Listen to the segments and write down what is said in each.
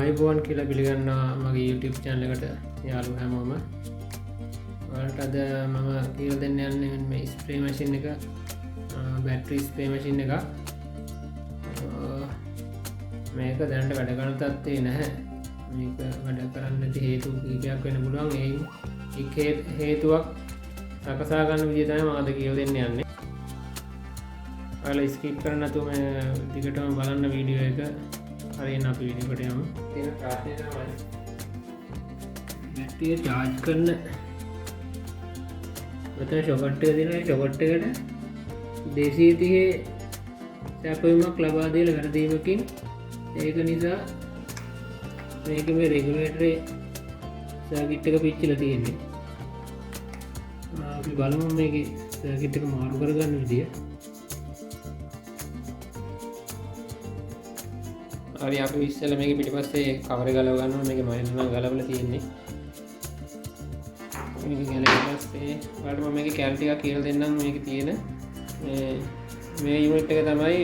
ආයුබෝවන් කියලා පිළිගන්නවා මගේ YouTube channel එකට යාළුවෝ හැමෝම. ඔයාලට අද මම කියලා දෙන්න යන්නේ මේ ස්ප්‍රේ මැෂින් එක, බැටරි ස්ප්‍රේ මැෂින් එක. මේක දැනට වැඩ කරන තත්ත්වේ නැහැ. මේක වැඩ කරන්න නැති හේතු කීපයක් වෙන්න පුළුවන්. එක් හේතුවක් සකසා ගන්න විදිය තමයි මම අද කියලා දෙන්න යන්නේ. ඔයාලා ස්කිප් කරන්න නැතුව මේ දිගටම බලන්න වීඩියෝ එක. හරියන අපි වීඩියෝ එකට යමු. තියෙන ප්‍රශ්නේ තමයි බැටරිය charge කරන මෙතන ෂොකට් එක දෙනවා. ෂොකට් එකට 230 සැපයුමක් ලබා දීලා වැරදීමකින් ඒක නිසා මේක මේ රෙගුලේටරේ සර්කිට් එක පිච්චිලා තියෙන්නේ. අපි බලමු මේකේ සර්කිට් එක මාරු කරගන්න විදිය. හරි අපි ඉස්සෙල්ලා මේක පිටිපස්සේ කවර ගලව ගන්නවා. මේක මම නම් ගලවලා තියෙන්නේ. මේක ගලවලා පස්සේ ඔයාලට මම මේකේ කැල් ටිකක් කියලා දෙන්නම්. මේකේ තියෙන මේ යුනිට් එක තමයි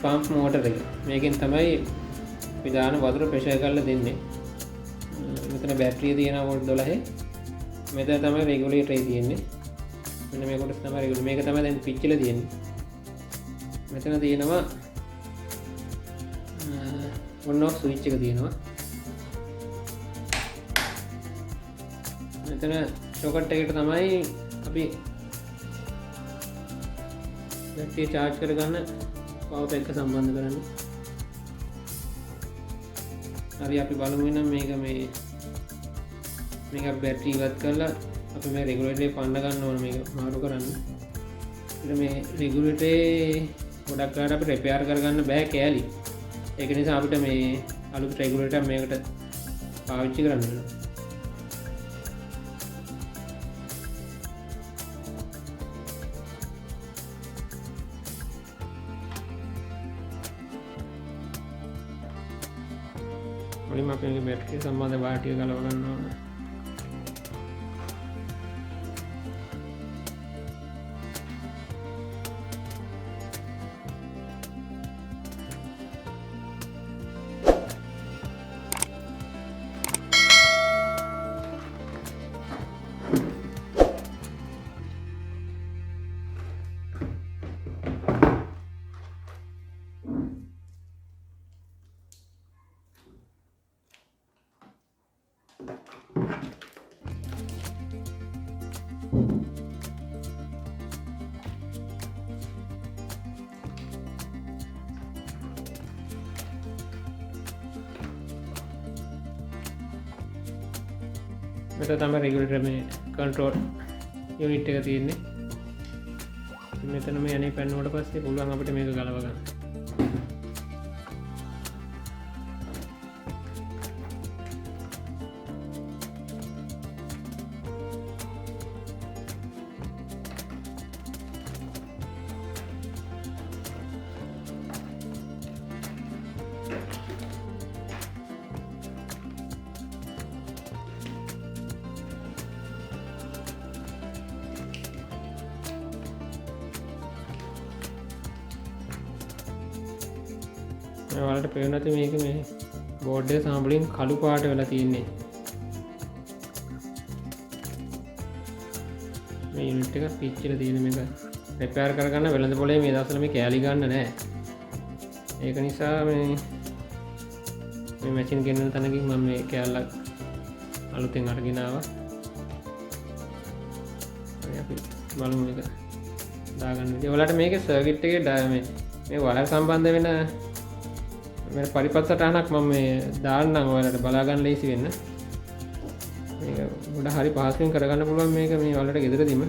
පම්ප් මෝටර් එක. මේකෙන් තමයි අපි දාන වතුර ප්‍රෙෂර් කරලා දෙන්නේ. මෙතන බැටරිය තියෙනවා වෝල්ට් 12. මෙතන තමයි රෙගුලේටර් එක තියෙන්නේ. මෙන්න මේ කොටස තමයි රෙගුලේටර්. මේක තමයි දැන් පිච්චිලා තියෙන්නේ. මෙතන තියෙනවා on off switch එක තියෙනවා. මෙතන ෂොකට් එකට තමයි අපි බැටරිය charge කරගන්න පවර් එක සම්බන්ධ කරන්නේ. හරි අපි බලමු නම් මේක මේක බැටරි ඉවත් කරලා අපි මේ රෙගුලේටර් එක පන්න ගන්න ඕන. මේක මාරු කරන්න. ඊට මේ රෙගුලේටරේ ගොඩක් වෙලාවට අපි රිපෙයාර් කරගන්න බෑ කෑලි. ඒක නිසා අපිට මේ අලුත් රෙගුලේටර් මේකට පාවිච්චි කරන්න වෙනවා. මුලින්ම අපි මේ බැටරිය සම්බන්ධ වාටිය ගලව ගන්න ඕන. මෙතන තමයි රෙගුලේටර් මේ කන්ට්‍රෝල් යුනිට් එක තියෙන්නේ. මෙතන මේ අනේ පැන්නුවට පස්සේ පුළුවන් අපිට මේක ගලව ගන්න. ඔයාලට පේන්නේ නැති මේක මේ බෝඩ් එක සාම්පලින් කළු පාට වෙලා තියෙන්නේ. මේ යුනිට් එක පිච්චිලා තියෙන මේක රිපෙයාර් කරගන්න වෙළඳ පොලේ මේ දවස්වල මේ කෑලි ගන්න නැහැ. ඒක නිසා මේ මැෂින් ගෙන්නන තැනකින් මම මේ කෑල්ලක් අලුතෙන් අරගෙන ආවා. අපි බලමු මේක දාගන්න විදිය. ඔයාලට මේකේ සර්කිට් එකේ මේ වයර් සම්බන්ධ වෙන මේ පරිපත් සටහනක් මම මේ දාන්නම් ඔයාලට බලා ගන්න ලේසි වෙන්න. මේක ගොඩ හරි පහසුවෙන් කරගන්න පුළුවන් මේක මේ ඔයාලට ගෙදරදීම.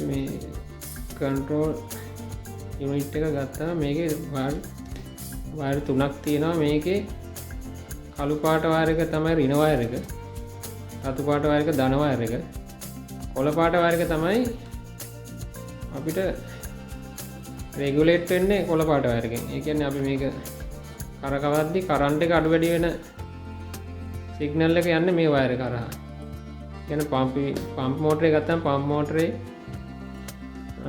මේ කන්ට්‍රෝල් යුනිට් එක ගත්තා. මේකේ වයර් තුනක් තියෙනවා. මේකේ කළු පාට වයර් එක තමයි ඍණ වයර් එක. රතු පාට වයර් එක ධන වයර් එක. කොළ පාට වයර් එක තමයි අපිට රෙගුලේට් වෙන්නේ කොළ පාට වයර් එකෙන්. ඒ කියන්නේ අපි මේක කරකවද්දි කරන්ට් එක අඩු වැඩි වෙන සිග්නල් එක යන්නේ මේ වයර් එක කරා. කියන්නේ පම්ප් මෝටරේ ගත්තාම පම්ප් මෝටරේ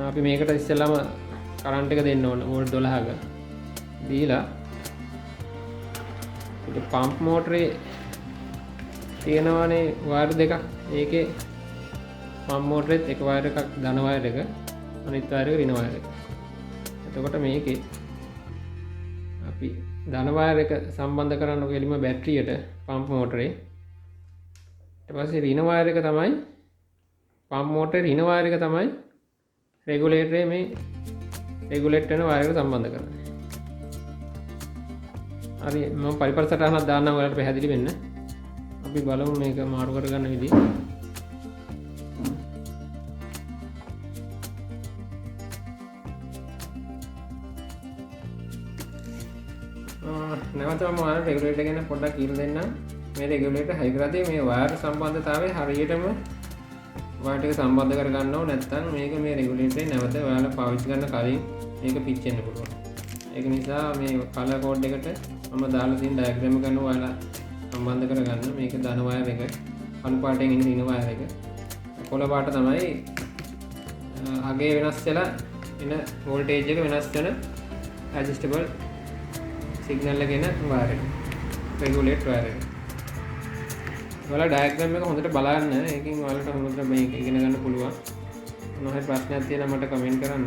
අපි මේකට ඉස්සෙල්ලාම කරන්ට් එක දෙන්න ඕන වෝල්ට් 12ක. දීලා ඊට පම්ප් මෝටරේ තියෙනවානේ වයර් දෙකක්. ඒකේ පම්ප් මෝටරෙත් එක වයර් එකක් ධන වයර් එක, අනිත් වයර් එක ඍණ වයර් එක. එතකොට මේකේ අපි ධන වයර් එක සම්බන්ධ කරන්න කෙලිම බැටරියට පම්ප් මෝටරේ. ඊට පස්සේ ඍණ වයර් එක තමයි පම්ප් මෝටරේ ඍණ වයර් එක තමයි රෙගුලේටරේ මේ රෙගුලේට් වෙන වයර් එක සම්බන්ධ කරන්නේ. හරි මම පරිපථ සටහනක් දාන්නම් ඔයාලට පැහැදිලි වෙන්න. අපි බලමු මේක මාරු කරගන්න විදිහ. නැවත මම ඔයාලට රෙගුලේටර් ගැන පොඩ්ඩක් කියලා දෙන්නම්. මේ රෙගුලේටර් හයි කරද්දී මේ වයර් සම්බන්ධතාවය හරියටම වයර් ටික සම්බන්ධ කරගන්න ඕන. නැත්නම් මේක මේ රෙගුලේටරේ නැවත ඔයාලා පාවිච්චි කරන කලින් මේක පිච්චෙන්න පුළුවන්. ඒක නිසා මේ කලර් කෝඩ් එකට මම දාලා තියෙන ඩයග්‍රෑම් එක අනුව ඔයාලා සම්බන්ධ කරගන්න. මේක ධන වයර් එක, කළු පාටෙන් ඉන්න ඍණ වයර් එක. කොළ පාට තමයි අගේ වෙනස් වෙලා එන වෝල්ටේජ් එක වෙනස් වෙන ඇඩ්ජස්ටබල් සිග්නල් එක එන වයර් එක. රෙගුලේට් වයර් එක. ඔයාලා ඩයග්‍රෑම් එක හොඳට බලන්න. ඒකෙන් ඔයාලට හොඳට මේක ඉගෙන ගන්න පුළුවන්. මොනවා හරි ප්‍රශ්නයක් තියෙනවා මට කමෙන්ට් කරන්න.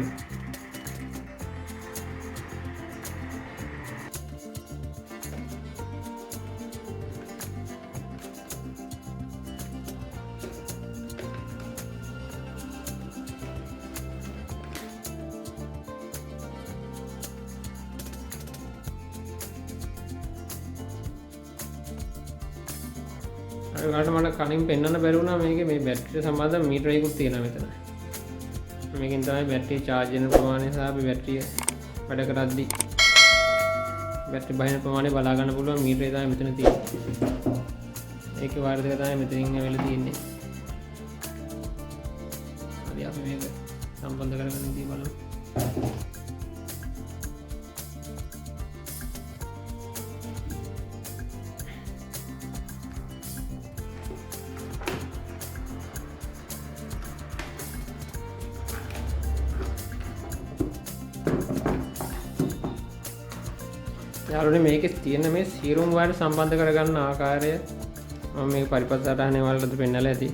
ඔයාලට මට කලින් පෙන්වන්න බැරි වුණා මේකේ මේ බැටරිය සම්බන්ධ මීටර එකකුත් තියෙනවා මෙතන. මේකෙන් තමයි බැටරිය charge වෙන ප්‍රමාණය සහ අපි බැටරිය වැඩ කරද්දී බැටරි බහින ප්‍රමාණය බලා ගන්න පුළුවන් මීටරේ තමයි මෙතන තියෙන්නේ. ඒකේ වයර් දෙක තමයි මෙතනින් ඇවිල්ලා තියෙන්නේ. හරි අපි මේක සම්බන්ධ කරගෙන ඉඳී බලමු. යාළුවනේ මේකේ තියෙන මේ සීරුම් වයර් සම්බන්ධ කරගන්න ආකාරය මම මේක පරිපථ සටහනේ වලට පෙන්නලා ඇති.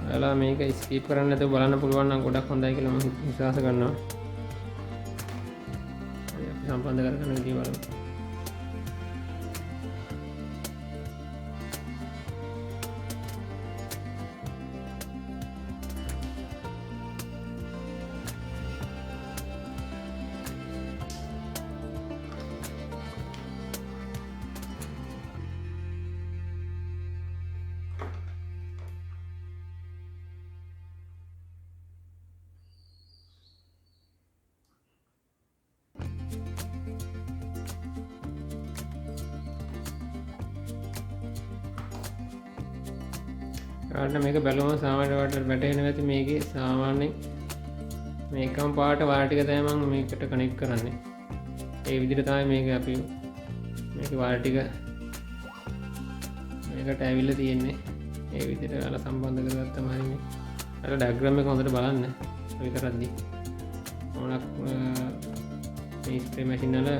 ඔයාලා මේක ස්කිප් කරන්න නැතුව බලන්න පුළුවන් නම් ගොඩක් හොඳයි කියලා මම විශ්වාස කරනවා. අපි සම්බන්ධ කරගන්න විදිය බලමු. ඔයාලට මේක බලුවම සාමාන්‍ය වලට වැටහෙනවා ඇති. මේකේ සාමාන්‍යයෙන් මේකම පාට වයර් ටික තමයි මම මේකට කනෙක්ට් කරන්නේ. ඒ විදිහට තමයි මේක අපි මේකේ වයර් ටික මේකට ඇවිල්ලා තියෙන්නේ. ඒ විදිහට ඔයාලා සම්බන්ධ කරගත්තම හරි මේ අර ඩයග්‍රෑම් එක හොඳට බලන්න. ඔය කරද්දී මොනක් මේ ස්ප්‍රේ මැෂින් වල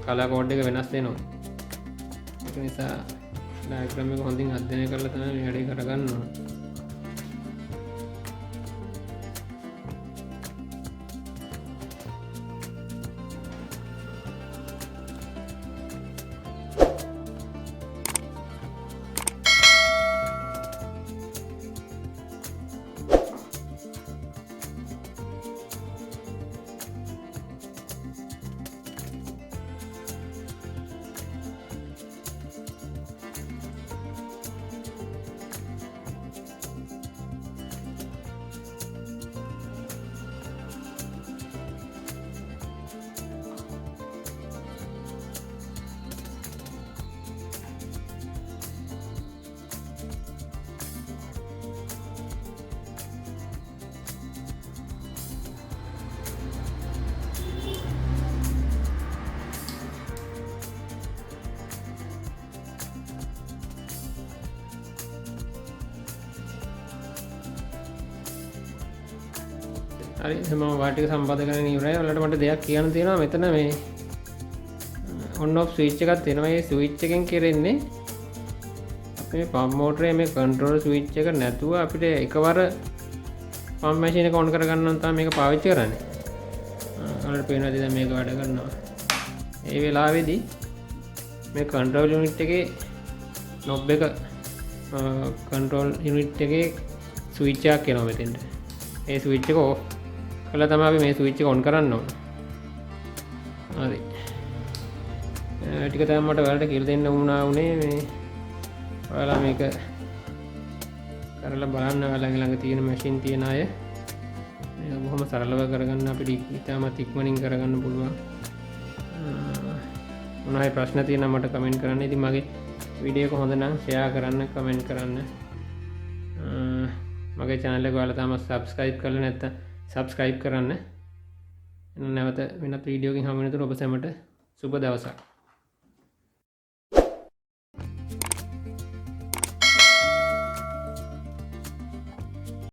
කලර් කෝඩ් එක වෙනස් වෙනවා. ඒක නිසා ඩයග්‍රෑම් එක හොඳින් අධ්‍යයනය කරලා තමයි මේ වැඩේ කරගන්න ඕන. හරි මම වාටික සම්බන්ධ කරගෙන ඉවරයි. ඔයාලට මට දෙයක් කියන්න තියෙනවා. මෙතන මේ on off switch එකක් තියෙනවා. මේ switch එකෙන් කෙරෙන්නේ අපේ පම්ප් මෝටරේ මේ control switch එක නැතුව අපිට එකවර පම්ප් මැෂින් එක on කරගන්න නම් තමයි මේක පාවිච්චි කරන්නේ. ඔයාලට පේනවා දැන් මේක වැඩ කරනවා. ඒ වෙලාවේදී මේ control unit එකේ knob එක control unit එකේ switch එකක් එනවා මෙතෙන්ට. ඒ switch එක off කළා තමයි අපි මේ switch එක on කරන්න ඕන. හරි. ටික තමයි මට ඔයාලට කියලා දෙන්න වුණේ මේ ඔයාලා මේක කරලා බලන්න ඔයාලගේ ළඟ තියෙන මැෂින් තියෙන අය මේක බොහොම සරලව කරගන්න අපිට ඉතාමත් ඉක්මනින් කරගන්න පුළුවන්. මොනවා ප්‍රශ්න තියෙනවා මට කමෙන්ට් කරන්න. ඉතින් මගේ වීඩියෝ එක හොඳ නම් ෂෙයා කරන්න, කමෙන්ට් කරන්න. මගේ channel එක ඔයාලා තාම subscribe කරලා නැත්නම් subscribe කරන්න. නැවත වෙනත් වීඩියෝ එකකින් හමු වෙනතුරු ඔබ සැමට සුබ දවසක්.